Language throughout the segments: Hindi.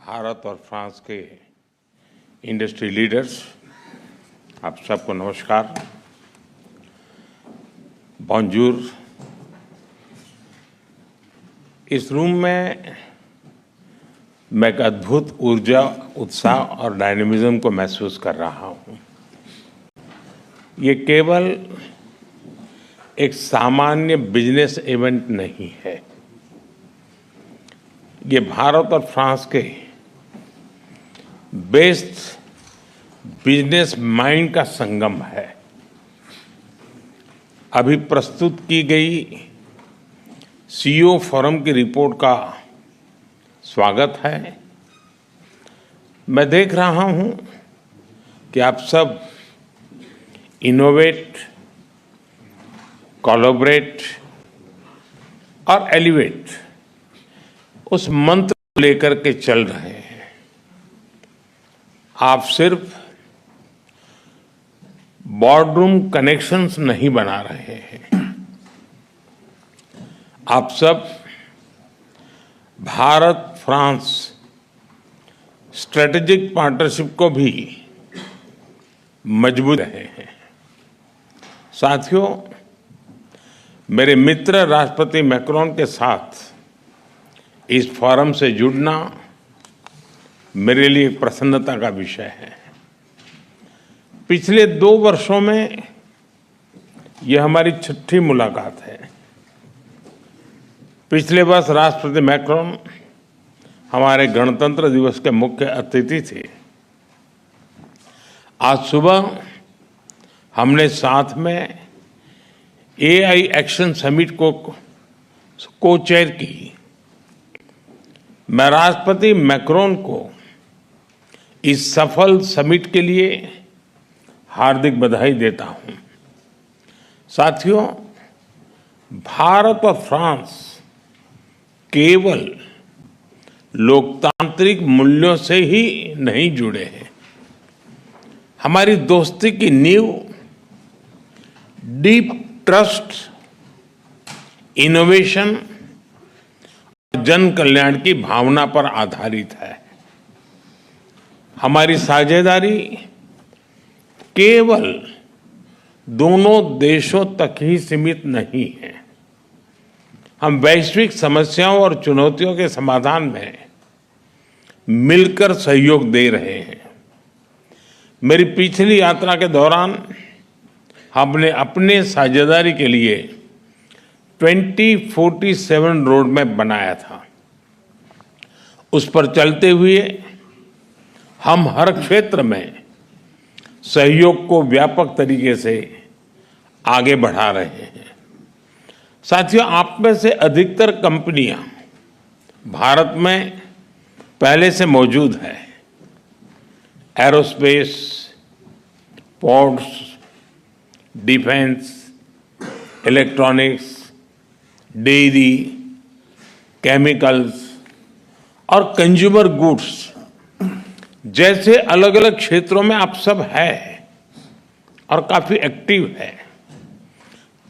भारत और फ्रांस के इंडस्ट्री लीडर्स, आप सबको नमस्कार, बॉन्जूर। इस रूम में मैं एक अद्भुत ऊर्जा, उत्साह और डायनेमिज्म को महसूस कर रहा हूँ। ये केवल एक सामान्य बिजनेस इवेंट नहीं है, ये भारत और फ्रांस के बेस्ट बिजनेस माइंड का संगम है। अभी प्रस्तुत की गई सीईओ फोरम की रिपोर्ट का स्वागत है। मैं देख रहा हूं कि आप सब इनोवेट, कोलैबोरेट और एलिवेट उस मंत्र को लेकर के चल रहे हैं। आप सिर्फ बोर्डरूम कनेक्शंस नहीं बना रहे हैं, आप सब भारत फ्रांस स्ट्रेटेजिक पार्टनरशिप को भी मजबूत रहे हैं। साथियों, मेरे मित्र राष्ट्रपति मैक्रोन के साथ इस फोरम से जुड़ना मेरे लिए प्रसन्नता का विषय है। पिछले 2 वर्षों में यह हमारी 6ठी मुलाकात है। पिछले वर्ष राष्ट्रपति मैक्रोन हमारे गणतंत्र दिवस के मुख्य अतिथि थे। आज सुबह हमने साथ में एआई एक्शन समिट को चेयर की। मैं राष्ट्रपति मैक्रोन को इस सफल समिट के लिए हार्दिक बधाई देता हूं। साथियों, भारत और फ्रांस केवल लोकतांत्रिक मूल्यों से ही नहीं जुड़े हैं। हमारी दोस्ती की नींव डीप ट्रस्ट, इनोवेशन, जन कल्याण की भावना पर आधारित है। हमारी साझेदारी केवल दोनों देशों तक ही सीमित नहीं है। हम वैश्विक समस्याओं और चुनौतियों के समाधान में मिलकर सहयोग दे रहे हैं। मेरी पिछली यात्रा के दौरान हमने अपने साझेदारी के लिए 2047 रोड मैप बनाया था। उस पर चलते हुए हम हर क्षेत्र में सहयोग को व्यापक तरीके से आगे बढ़ा रहे हैं। साथियों, आप में से अधिकतर कंपनियां भारत में पहले से मौजूद है। Aerospace, ports, defence, electronics, dairy, chemicals और कंज्यूमर गुड्स जैसे अलग अलग क्षेत्रों में आप सब हैं और काफी एक्टिव है।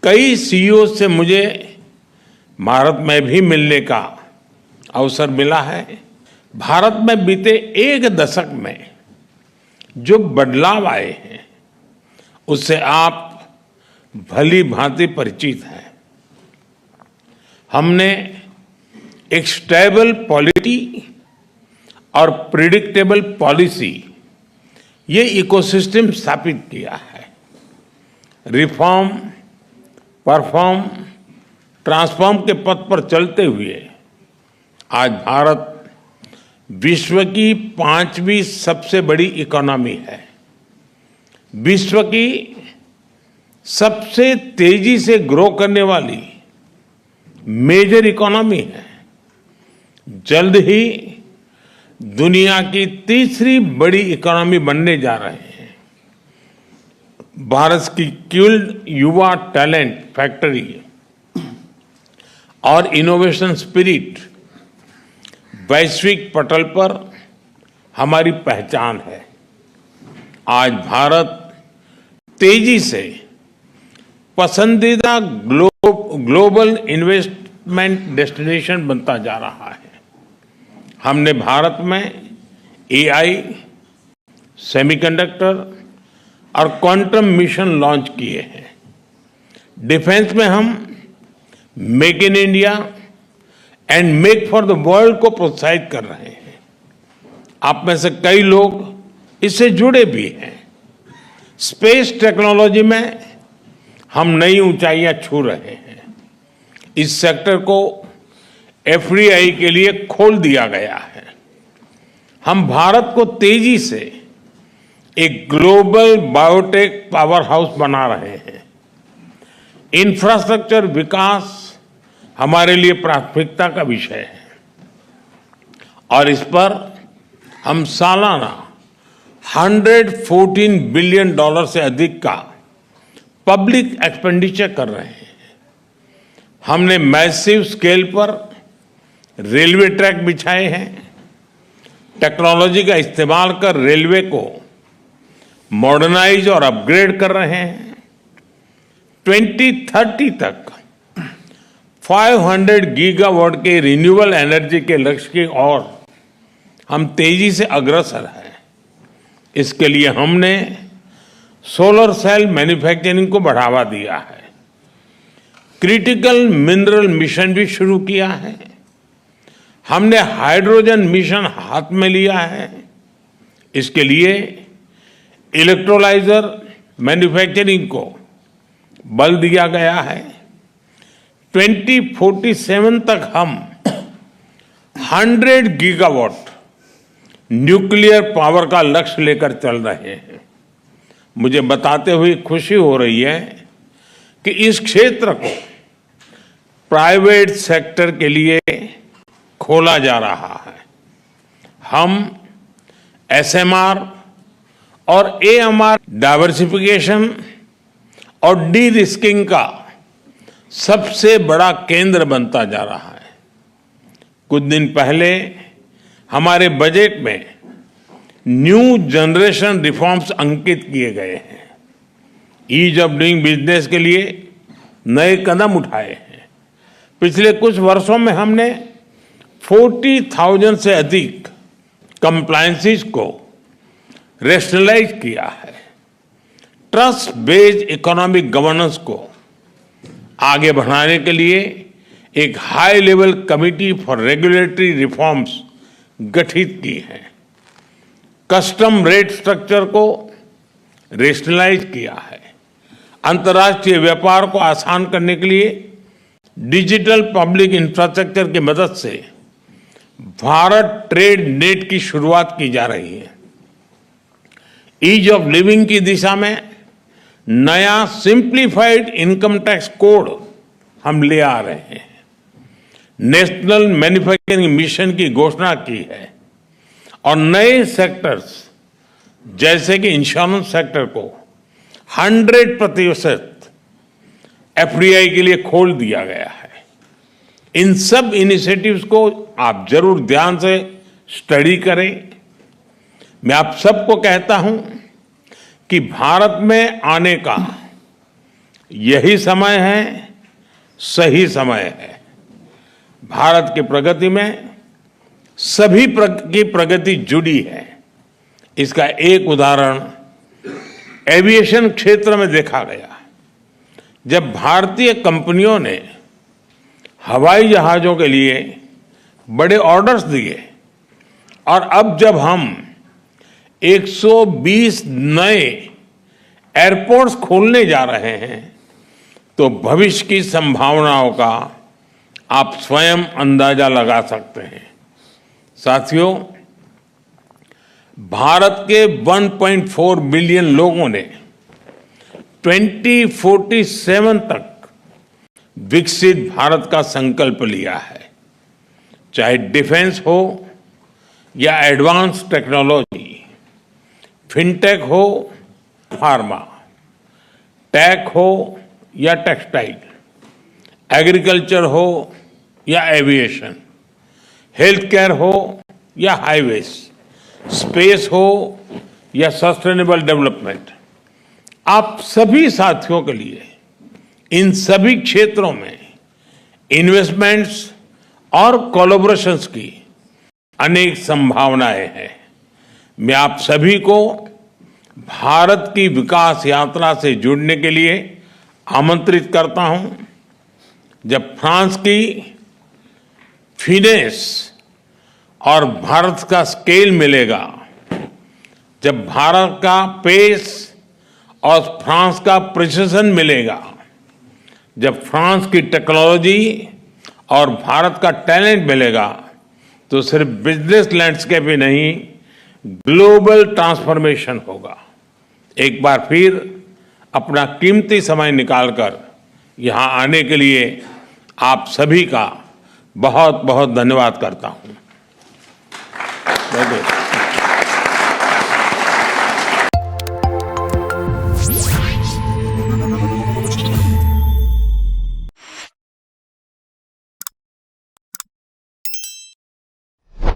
कई सीईओ से मुझे भारत में भी मिलने का अवसर मिला है। भारत में बीते 1 दशक में जो बदलाव आए हैं उससे आप भली भांति परिचित हैं। हमने एक स्टेबल पॉलिटी और प्रिडिक्टेबल पॉलिसी, ये इकोसिस्टम स्थापित किया है। रिफॉर्म, परफॉर्म, ट्रांसफॉर्म के पथ पर चलते हुए आज भारत विश्व की 5वीं सबसे बड़ी इकोनॉमी है, विश्व की सबसे तेजी से ग्रो करने वाली मेजर इकोनॉमी है, जल्द ही दुनिया की 3री बड़ी इकोनॉमी बनने जा रहे हैं। भारत की स्किल्ड युवा टैलेंट फैक्ट्री और इनोवेशन स्पिरिट वैश्विक पटल पर हमारी पहचान है। आज भारत तेजी से पसंदीदा ग्लोबल इन्वेस्टमेंट डेस्टिनेशन बनता जा रहा है। हमने भारत में एआई, सेमीकंडक्टर और क्वांटम मिशन लॉन्च किए हैं। डिफेंस में हम make in India and make for the world को प्रोत्साहित कर रहे हैं। आप में से कई लोग इससे जुड़े भी हैं। स्पेस टेक्नोलॉजी में हम नई ऊंचाइयां छू रहे हैं। इस सेक्टर को एफडीआई के लिए खोल दिया गया है। हम भारत को तेजी से एक ग्लोबल बायोटेक पावर हाउस बना रहे हैं। इंफ्रास्ट्रक्चर विकास हमारे लिए प्राथमिकता का विषय है और इस पर हम सालाना $114 बिलियन से अधिक का पब्लिक एक्सपेंडिचर कर रहे हैं। हमने मैसिव स्केल पर रेलवे ट्रैक बिछाए हैं। टेक्नोलॉजी का इस्तेमाल कर रेलवे को मॉडर्नाइज और अपग्रेड कर रहे हैं। 2030 तक 500 गीगावाट के रिन्यूएबल एनर्जी के लक्ष्य की ओर हम तेजी से अग्रसर हैं। इसके लिए हमने सोलर सेल मैन्युफैक्चरिंग को बढ़ावा दिया है। क्रिटिकल मिनरल मिशन भी शुरू किया है। हमने हाइड्रोजन मिशन हाथ में लिया है। इसके लिए इलेक्ट्रोलाइजर मैन्युफैक्चरिंग को बल दिया गया है। 2047 तक हम 100 गीगावाट न्यूक्लियर पावर का लक्ष्य लेकर चल रहे हैं। मुझे बताते हुए खुशी हो रही है कि इस क्षेत्र को प्राइवेट सेक्टर के लिए खोला जा रहा है। हम एसएमआर और एएमआर डाइवर्सिफिकेशन और डी रिस्किंग का सबसे बड़ा केंद्र बनता जा रहा है। कुछ दिन पहले हमारे बजट में न्यू जनरेशन रिफॉर्म्स अंकित किए गए हैं। ईज ऑफ डूइंग बिजनेस के लिए नए कदम उठाए हैं। पिछले कुछ वर्षों में हमने 40,000 से अधिक कंप्लायंसेस को रेशनलाइज किया है। ट्रस्ट बेस्ड इकोनॉमिक गवर्नेंस को आगे बढ़ाने के लिए एक high level committee for regulatory reforms गठित की है। कस्टम रेट स्ट्रक्चर को रेशनलाइज किया है। अंतर्राष्ट्रीय व्यापार को आसान करने के लिए डिजिटल पब्लिक इंफ्रास्ट्रक्चर की मदद से भारत ट्रेड नेट की शुरुआत की जा रही है। ईज ऑफ लिविंग की दिशा में नया सिंप्लीफाइड इनकम टैक्स कोड हम ले आ रहे हैं। नेशनल मैन्युफैक्चरिंग मिशन की घोषणा की है और नए सेक्टर्स जैसे कि इंश्योरेंस सेक्टर को 100% एफडीआई के लिए खोल दिया गया है। इन सब इनिशिएटिव्स को आप जरूर ध्यान से स्टडी करें। मैं आप सबको कहता हूं कि भारत में आने का यही समय है, सही समय है। भारत की प्रगति में सभी की प्रगति जुड़ी है। इसका एक उदाहरण एविएशन क्षेत्र में देखा गया। जब भारतीय कंपनियों ने हवाई जहाजों के लिए बड़े ऑर्डर्स दिए और अब जब हम 120 नए एयरपोर्ट्स खोलने जा रहे हैं तो भविष्य की संभावनाओं का आप स्वयं अंदाजा लगा सकते हैं। साथियों, भारत के 1.4 बिलियन लोगों ने 2047 तक विकसित भारत का संकल्प लिया है। चाहे डिफेंस हो या एडवांस टेक्नोलॉजी, फिनटेक हो, फार्मा, टेक हो या टेक्सटाइल, एग्रीकल्चर हो या एविएशन, हेल्थ केयर हो या हाईवेज, स्पेस हो या सस्टेनेबल डेवलपमेंट, आप सभी साथियों के लिए इन सभी क्षेत्रों में इन्वेस्टमेंट्स और कोलैबोरेशंस की अनेक संभावनाएं हैं। मैं आप सभी को भारत की विकास यात्रा से जुड़ने के लिए आमंत्रित करता हूं। जब फ्रांस की फिनेस और भारत का स्केल मिलेगा, जब भारत का पेस और फ्रांस का प्रिसिजन मिलेगा, जब फ्रांस की टेक्नोलॉजी और भारत का टैलेंट मिलेगा, तो सिर्फ बिजनेस लैंडस्केप ही नहीं, ग्लोबल ट्रांसफॉर्मेशन होगा। एक बार फिर अपना कीमती समय निकालकर यहां आने के लिए आप सभी का बहुत बहुत धन्यवाद करता हूं।